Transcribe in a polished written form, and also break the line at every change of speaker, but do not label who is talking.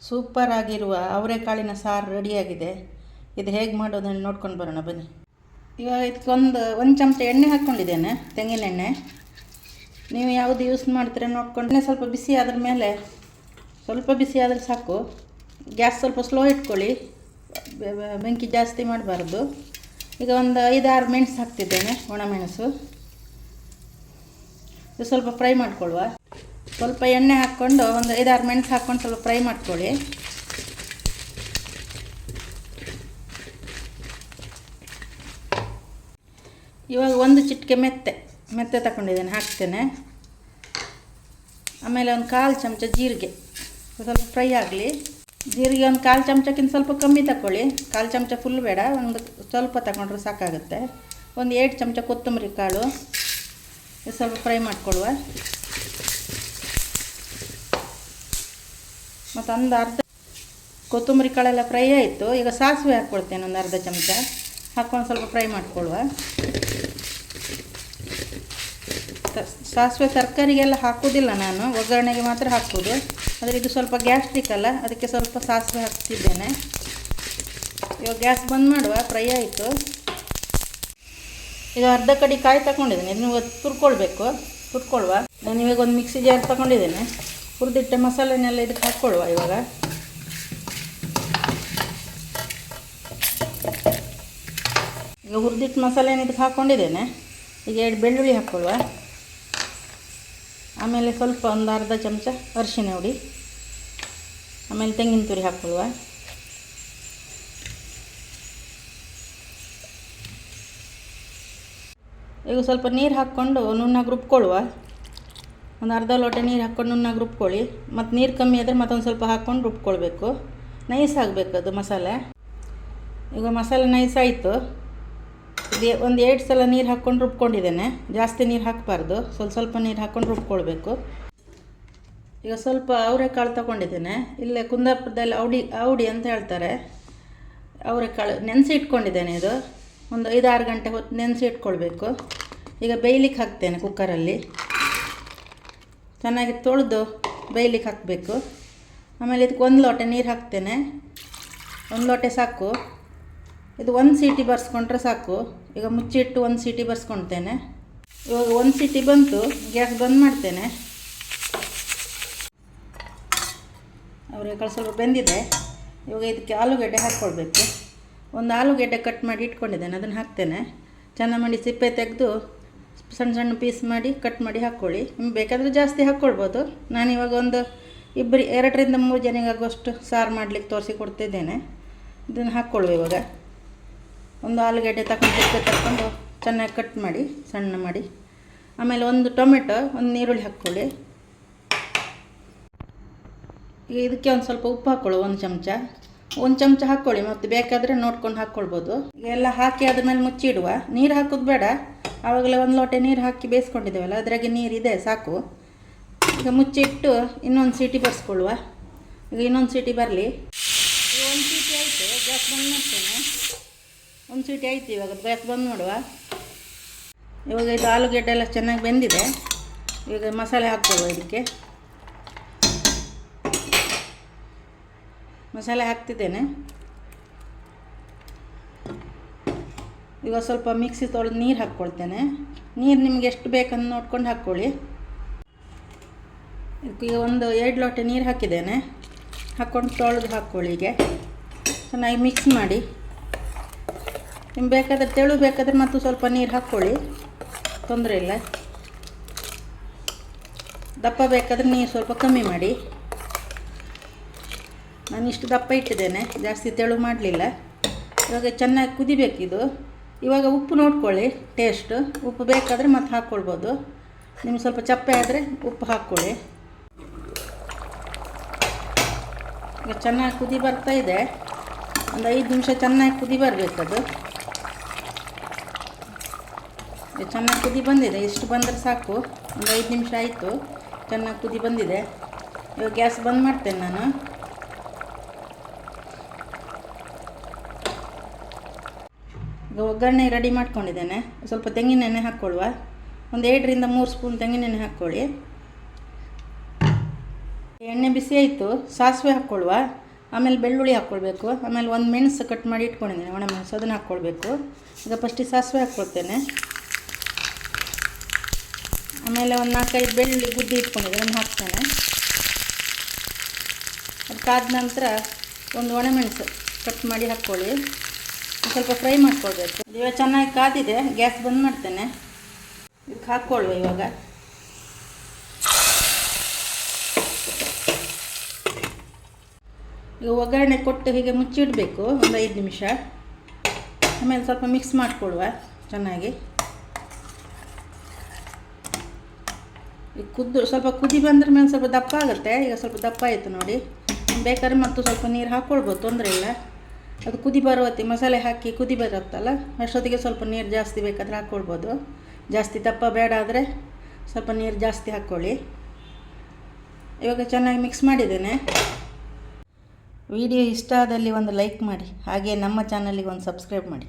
Super ಆಗಿರುವ ಅವರೆಕಾಳಿನ ಸಾರು ರೆಡಿಯಾಗಿದೆ. ಇದು ಹೇಗೆ ಮಾಡೋದನ್ನು ನೋಡ್ಕೊಂಡು ಬರೋಣ ಬನ್ನಿ. ಇವಾಗ ಇದಕ್ಕೊಂದು ಚಮಚ ಎಣ್ಣೆ ಹಾಕ್ಕೊಂಡಿದ್ದೇನೆ, ತೆಂಗಿನ ಎಣ್ಣೆ. ನೀವು ಯಾವುದು ಯೂಸ್ ಮಾಡ್ತೀರ ನೋಡ್ಕೊಂಡು ಸ್ವಲ್ಪ ಬಿಸಿ ಆದ್ರ ಮೇಲೆ, ಸ್ವಲ್ಪ ಬಿಸಿ ಆದರೆ ಸಾಕು. ಗ್ಯಾಸ್ ಸ್ವಲ್ಪ ಸ್ಲೋ ಇಟ್ಕೊಳ್ಳಿ, ಬೆಂಕಿ ಜಾಸ್ತಿ ಮಾಡಬಾರ್ದು. ಈಗ ಒಂದು 5-6 ಮೆಣಸು ಹಾಕ್ತಿದ್ದೇನೆ, ಒಣಮೆಣಸು. ಇದು ಸ್ವಲ್ಪ ಫ್ರೈ ಮಾಡ್ಕೊಳ್ಳುವ. ಸ್ವಲ್ಪ ಎಣ್ಣೆ ಹಾಕ್ಕೊಂಡು ಒಂದು 5-6 ಮೆಣಸು ಹಾಕ್ಕೊಂಡು ಸ್ವಲ್ಪ ಫ್ರೈ ಮಾಡ್ಕೊಳ್ಳಿ. ಇವಾಗ ಒಂದು ಚಿಟಿಕೆ ಮೆತ್ತೆ ತಗೊಂಡಿದ್ದೇನೆ, ಹಾಕ್ತೇನೆ. ಆಮೇಲೆ ಒಂದು 1/4 ಚಮಚ ಜೀರಿಗೆ, ಸ್ವಲ್ಪ ಫ್ರೈ ಆಗಲಿ. ಜೀರಿಗೆ ಒಂದು 1/4 ಚಮಚಕ್ಕಿಂತ ಸ್ವಲ್ಪ ಕಮ್ಮಿ ತಗೊಳ್ಳಿ, 1/4 ಚಮಚ ಫುಲ್ ಬೇಡ, ಒಂದು ಸ್ವಲ್ಪ ತಗೊಂಡ್ರೆ ಸಾಕಾಗುತ್ತೆ. ಒಂದು 2 ಚಮಚ ಕೊತ್ತಂಬರಿ ಕಾಳು, ಇದು ಸ್ವಲ್ಪ ಫ್ರೈ ಮಾಡ್ಕೊಳ್ಳುವ. ಮತ್ತು ಒಂದು ಅರ್ಧ ಕೊತ್ತಂಬರಿ ಕಾಳೆಲ್ಲ ಫ್ರೈ ಆಯಿತು. ಈಗ ಸಾಸಿವೆ ಹಾಕ್ಕೊಳ್ತೇನೆ, ಒಂದು ಅರ್ಧ ಚಮಚ ಹಾಕ್ಕೊಂಡು ಸ್ವಲ್ಪ ಫ್ರೈ ಮಾಡ್ಕೊಳ್ಳುವ. ಸಾಸಿವೆ ತರಕಾರಿಗೆಲ್ಲ ಹಾಕೋದಿಲ್ಲ ನಾನು, ಒಗ್ಗರಣೆಗೆ ಮಾತ್ರ ಹಾಕೋದು. ಆದರೆ ಇದು ಸ್ವಲ್ಪ ಗ್ಯಾಸ್ಟ್ರಿಕ್ ಅಲ್ಲ, ಅದಕ್ಕೆ ಸ್ವಲ್ಪ ಸಾಸಿವೆ ಹಾಕ್ತಿದ್ದೇನೆ. ಇವಾಗ ಗ್ಯಾಸ್ ಬಂದ್ ಮಾಡುವ. ಫ್ರೈ ಆಯಿತು. ಈಗ ಅರ್ಧ ಕಡಿ ಕಾಯಿ ತಗೊಂಡಿದ್ದೇನೆ, ಇದನ್ನು ತುರ್ಕೊಳ್ವ. ನಾನು ಇವಾಗ ಒಂದು ಮಿಕ್ಸಿ ಜಾರ್ ತಗೊಂಡಿದ್ದೇನೆ. ಹುರಿದಿಟ್ಟ ಮಸಾಲೆನೆಲ್ಲ ಇದಕ್ಕೆ ಹಾಕ್ಕೊಳ್ಳುವ. ಇವಾಗ ಹುರಿದಿಟ್ಟು ಮಸಾಲೆನ ಇದಕ್ಕೆ ಹಾಕ್ಕೊಂಡಿದ್ದೇನೆ. ಈಗ 2 ಬೆಳ್ಳುಳ್ಳಿ ಹಾಕ್ಕೊಳ್ಳುವ. ಆಮೇಲೆ ಸ್ವಲ್ಪ ಒಂದು ಅರ್ಧ ಚಮಚ ಅರಿಶಿನ ಹುಡಿ, ಆಮೇಲೆ ತೆಂಗಿನ ತುರಿ ಹಾಕ್ಕೊಳ್ಳುವ. ಈಗ ಸ್ವಲ್ಪ ನೀರು ಹಾಕ್ಕೊಂಡು ನುಣ್ಣಗೆ ರುಬ್ಕೊಳ್ಳುವ. ಒಂದು ಅರ್ಧ ಲೋಟ ನೀರು ಹಾಕ್ಕೊಂಡು ನುಣ್ಣಗೆ ರುಬ್ಕೊಳ್ಳಿ. ಮತ್ತು ನೀರು ಕಮ್ಮಿ ಆದರೆ ಮತ್ತೊಂದು ಸ್ವಲ್ಪ ಹಾಕ್ಕೊಂಡು ರುಬ್ಕೊಳ್ಬೇಕು. ನೈಸ್ ಆಗಬೇಕು ಅದು ಮಸಾಲೆ. ಈಗ ಮಸಾಲೆ ನೈಸ್ ಆಯಿತು. ಒಂದು 2 ಸಲ ನೀರು ಹಾಕ್ಕೊಂಡು ರುಬ್ಕೊಂಡಿದ್ದೇನೆ. ಜಾಸ್ತಿ ನೀರು ಹಾಕಬಾರ್ದು, ಸ್ವಲ್ಪ ನೀರು ಹಾಕ್ಕೊಂಡು ರುಬ್ಕೊಳ್ಬೇಕು. ಈಗ ಸ್ವಲ್ಪ ಅವರೆಕಾಳು ತಗೊಂಡಿದ್ದೇನೆ. ಇಲ್ಲೇ ಕುಂದಾಪುರದಲ್ಲಿ ಔಡಿ ಅಂತ ಹೇಳ್ತಾರೆ. ಅವರೆಕಾಳು ನೆನೆಸಿ ಇಟ್ಕೊಂಡಿದ್ದೇನೆ. ಇದು ಒಂದು 5-6 ಗಂಟೆ ಹೊತ್ತು ನೆನೆಸಿ ಇಟ್ಕೊಳ್ಬೇಕು. ಈಗ ಬೇಯ್ಲಿಕ್ಕೆ ಹಾಕ್ತೇನೆ ಕುಕ್ಕರಲ್ಲಿ. ಚೆನ್ನಾಗಿ ತೊಳೆದು ಬೇಯ್ಲಿಕ್ಕೆ ಹಾಕಬೇಕು. ಆಮೇಲೆ ಇದಕ್ಕೆ 1 ಲೋಟ ನೀರು ಹಾಕ್ತೇನೆ. 1 ಲೋಟ ಸಾಕು. ಇದು 1 ಸೀಟಿ ಬರ್ಸ್ಕೊಂಡ್ರೆ ಸಾಕು. ಈಗ ಮುಚ್ಚಿಟ್ಟು 1 ಸೀಟಿ ಬರ್ಸ್ಕೊಳ್ತೇನೆ. ಇವಾಗ 1 ಸೀಟಿ ಬಂತು, ಗ್ಯಾಸ್ ಬಂದ್ ಮಾಡ್ತೇನೆ. ಅವರೆಕಾಳು ಸ್ವಲ್ಪ ಬೆಂದಿದೆ. ಇವಾಗ ಇದಕ್ಕೆ ಆಲೂಗಡ್ಡೆ ಹಾಕ್ಕೊಳ್ಬೇಕು. ಒಂದು ಆಲೂಗಡ್ಡೆ ಕಟ್ ಮಾಡಿ ಇಟ್ಕೊಂಡಿದ್ದೇನೆ, ಅದನ್ನು ಹಾಕ್ತೇನೆ. ಚೆನ್ನಾಗಿ ಮಾಡಿ ಸಿಪ್ಪೆ ತೆಗೆದು ಸಣ್ಣ ಸಣ್ಣ ಪೀಸ್ ಮಾಡಿ ಕಟ್ ಮಾಡಿ ಹಾಕ್ಕೊಳ್ಳಿ. ನಿಮ್ಗೆ ಬೇಕಾದರೆ ಜಾಸ್ತಿ ಹಾಕ್ಕೊಳ್ಬೋದು. ನಾನಿವಾಗ ಒಂದು 2ರಿಂದ 3 ಜನಗಾಗುವಷ್ಟು ಸಾರು ಮಾಡಲಿಕ್ಕೆ ತೋರಿಸಿಕೊಡ್ತಿದ್ದೇನೆ. ಇದನ್ನು ಹಾಕ್ಕೊಳ್ಳುವ. ಇವಾಗ ಒಂದು ಆಲೂಗಡ್ಡೆ ತಗೊಂಡು ಚೆನ್ನಾಗಿ ಕಟ್ ಮಾಡಿ ಸಣ್ಣ ಮಾಡಿ. ಆಮೇಲೆ ಒಂದು ಟೊಮೆಟೊ, ಒಂದು ಈರುಳ್ಳಿ ಹಾಕ್ಕೊಳ್ಳಿ. ಈಗ ಇದಕ್ಕೆ ಒಂದು ಸ್ವಲ್ಪ ಉಪ್ಪು ಹಾಕ್ಕೊಳ್ಳಿ. 1 ಚಮಚ ಹಾಕ್ಕೊಳ್ಳಿ, ಮತ್ತು ಬೇಕಾದರೆ ನೋಡ್ಕೊಂಡು ಹಾಕ್ಕೊಳ್ಬೋದು. ಎಲ್ಲ ಹಾಕಿ ಆದಮೇಲೆ ಮುಚ್ಚಿಡುವ. ನೀರು ಹಾಕೋದು ಬೇಡ, ಆವಾಗಲೇ 1 ಲೋಟ ನೀರು ಹಾಕಿ ಬೇಯಿಸ್ಕೊಂಡಿದ್ದೇವಲ್ಲ, ಅದ್ರಾಗೆ ನೀರಿದೆ ಸಾಕು. ಈಗ ಮುಚ್ಚಿಟ್ಟು ಇನ್ನೊಂದು ಸೀಟಿ ಬರ್ಸ್ಕೊಳ್ಳುವ. ಈಗ ಇನ್ನೊಂದು ಸೀಟಿ ಬರಲಿ. ಈಗ 1 ಸೀಟಿ ಆಯಿತು, ಗ್ಯಾಸ್ ಬಂದ್ ಮಾಡ್ತೇನೆ. 1 ಸೀಟಿ ಆಯಿತು, ಇವಾಗ ಗ್ಯಾಸ್ ಬಂದ್ ಮಾಡುವ. ಇವಾಗ ಇದು ಆಲೂಗಡ್ಡೆ ಎಲ್ಲ ಚೆನ್ನಾಗಿ ಬೆಂದಿದೆ. ಈಗ ಮಸಾಲೆ ಹಾಕ್ಕೊಳ್ಳುವ. ಇದಕ್ಕೆ ಮಸಾಲೆ ಹಾಕ್ತಿದ್ದೇನೆ. ಈಗ ಸ್ವಲ್ಪ ಮಿಕ್ಸಿ ತೊಳೆದು ನೀರು ಹಾಕ್ಕೊಳ್ತೇನೆ. ನೀರು ನಿಮ್ಗೆ ಎಷ್ಟು ಬೇಕಂತ ನೋಡ್ಕೊಂಡು ಹಾಕ್ಕೊಳ್ಳಿ. ಈಗ ಒಂದು 2 ಲೋಟ ನೀರು ಹಾಕಿದ್ದೇನೆ. ಹಾಕ್ಕೊಂಡು ತೊಳೆದು ಹಾಕ್ಕೊಳ್ಳಿ. ಈಗ ಚೆನ್ನಾಗಿ ಮಿಕ್ಸ್ ಮಾಡಿ. ನಿಮ್ಗೆ ಬೇಕಾದರೆ ತೆಳು ಬೇಕಾದರೆ ಮತ್ತು ಸ್ವಲ್ಪ ನೀರು ಹಾಕ್ಕೊಳ್ಳಿ, ತೊಂದರೆ ಇಲ್ಲ. ದಪ್ಪ ಬೇಕಾದರೆ ನೀರು ಸ್ವಲ್ಪ ಕಮ್ಮಿ ಮಾಡಿ. ನಾನು ಇಷ್ಟು ದಪ್ಪ ಇಟ್ಟಿದ್ದೇನೆ, ಜಾಸ್ತಿ ತೆಳು ಮಾಡಲಿಲ್ಲ. ಇವಾಗ ಚೆನ್ನಾಗಿ ಕುದಿಬೇಕಿದು. ಇವಾಗ ಉಪ್ಪು ನೋಡ್ಕೊಳ್ಳಿ, ಟೇಸ್ಟು. ಉಪ್ಪು ಬೇಕಾದರೆ ಮತ್ತೆ ಹಾಕ್ಕೊಳ್ಬೋದು. ನಿಮ್ಗೆ ಸ್ವಲ್ಪ ಚಪ್ಪೆ ಆದರೆ ಉಪ್ಪು ಹಾಕ್ಕೊಳ್ಳಿ. ಈಗ ಚೆನ್ನಾಗಿ ಕುದಿ ಬರ್ತಾ ಇದೆ. ಒಂದು 5 ನಿಮಿಷ ಚೆನ್ನಾಗಿ ಕುದಿ ಬರಬೇಕದು. ಚೆನ್ನಾಗಿ ಕುದಿ ಬಂದಿದೆ. ಇಷ್ಟು ಬಂದರೆ ಸಾಕು. ಒಂದು 5 ನಿಮಿಷ ಆಯಿತು, ಚೆನ್ನಾಗಿ ಕುದಿ ಬಂದಿದೆ. ಇವಾಗ ಗ್ಯಾಸ್ ಬಂದ್ ಮಾಡ್ತೇನೆ ನಾನು. ಈಗ ಒಗ್ಗರಣೆ ರೆಡಿ ಮಾಡ್ಕೊಂಡಿದ್ದೇನೆ. ಸ್ವಲ್ಪ ತೆಂಗಿನೆಣ್ಣೆ ಹಾಕ್ಕೊಳ್ಳುವ. ಒಂದು 2ರಿಂದ 3 ಸ್ಪೂನ್ ತೆಂಗಿನೆಣ್ಣೆ ಹಾಕ್ಕೊಳ್ಳಿ. ಎಣ್ಣೆ ಬಿಸಿ ಆಯಿತು, ಸಾಸಿವೆ ಹಾಕ್ಕೊಳ್ಳುವ, ಆಮೇಲೆ ಬೆಳ್ಳುಳ್ಳಿ ಹಾಕ್ಕೊಳ್ಬೇಕು, ಆಮೇಲೆ ಒಂದು ಮೆಣಸು ಕಟ್ ಮಾಡಿ ಇಟ್ಕೊಂಡಿದ್ದೀನಿ, ಒಣ ಮೆಣಸು, ಅದನ್ನು ಹಾಕ್ಕೊಳ್ಬೇಕು. ಈಗ ಫಸ್ಟಿಗೆ ಸಾಸಿವೆ ಹಾಕ್ಕೊಳ್ತೇನೆ, ಆಮೇಲೆ ಒಂದು 4-5 ಬೆಳ್ಳುಳ್ಳಿ ಗುದ್ದಿ ಇಟ್ಕೊಂಡಿದ್ದೀನಿ, ಅದನ್ನು ಹಾಕ್ತೇನೆ. ಅದಕ್ಕಾದ ನಂತರ ಒಂದು ಒಣಮೆಣಸು ಕಟ್ ಮಾಡಿ ಹಾಕ್ಕೊಳ್ಳಿ, ಸ್ವಲ್ಪ ಫ್ರೈ ಮಾಡ್ಕೊಳ್ಬೇಕು. ಇವಾಗ ಚೆನ್ನಾಗಿ ಕಾದಿದೆ, ಗ್ಯಾಸ್ ಬಂದ್ ಮಾಡ್ತೇನೆ. ಇದಕ್ಕೆ ಹಾಕ್ಕೊಳ್ಳುವ. ಇವಾಗ ಒಗ್ಗರಣೆ ಕೊಟ್ಟು ಹೀಗೆ ಮುಚ್ಚಿಡಬೇಕು ಒಂದು 5 ನಿಮಿಷ. ಆಮೇಲೆ ಸ್ವಲ್ಪ ಮಿಕ್ಸ್ ಮಾಡಿಕೊಡುವ ಚೆನ್ನಾಗಿ. ಸ್ವಲ್ಪ ಕುದಿ ಬಂದ್ರ ಮೇಲೆ ಸ್ವಲ್ಪ ದಪ್ಪ ಆಗುತ್ತೆ. ಈಗ ಸ್ವಲ್ಪ ದಪ್ಪ ಆಯಿತು ನೋಡಿ. ಬೇಕಾದ್ರೆ ಮತ್ತು ಸ್ವಲ್ಪ ನೀರು ಹಾಕ್ಕೊಳ್ಬೋದು, ತೊಂದರೆ ಇಲ್ಲ. ಅದು ಕುದಿ ಬರುವತ್ತಿ ಮಸಾಲೆ ಹಾಕಿ ಕುದಿ ಬರುತ್ತಲ್ಲ, ಅಷ್ಟೊತ್ತಿಗೆ ಸ್ವಲ್ಪ ನೀರು ಜಾಸ್ತಿ ಬೇಕಾದರೆ ಹಾಕ್ಕೊಳ್ಬೋದು. ಜಾಸ್ತಿ ದಪ್ಪ ಬೇಡ ಆದರೆ ಸ್ವಲ್ಪ ನೀರು ಜಾಸ್ತಿ ಹಾಕ್ಕೊಳ್ಳಿ. ಇವಾಗ ಚೆನ್ನಾಗಿ ಮಿಕ್ಸ್ ಮಾಡಿದ್ದೇನೆ. ವಿಡಿಯೋ ಇಷ್ಟ ಆದಲ್ಲಿ ಒಂದು ಲೈಕ್ ಮಾಡಿ, ಹಾಗೆ ನಮ್ಮ ಚಾನಲಿಗೆ ಒಂದು ಸಬ್ಸ್ಕ್ರೈಬ್ ಮಾಡಿ.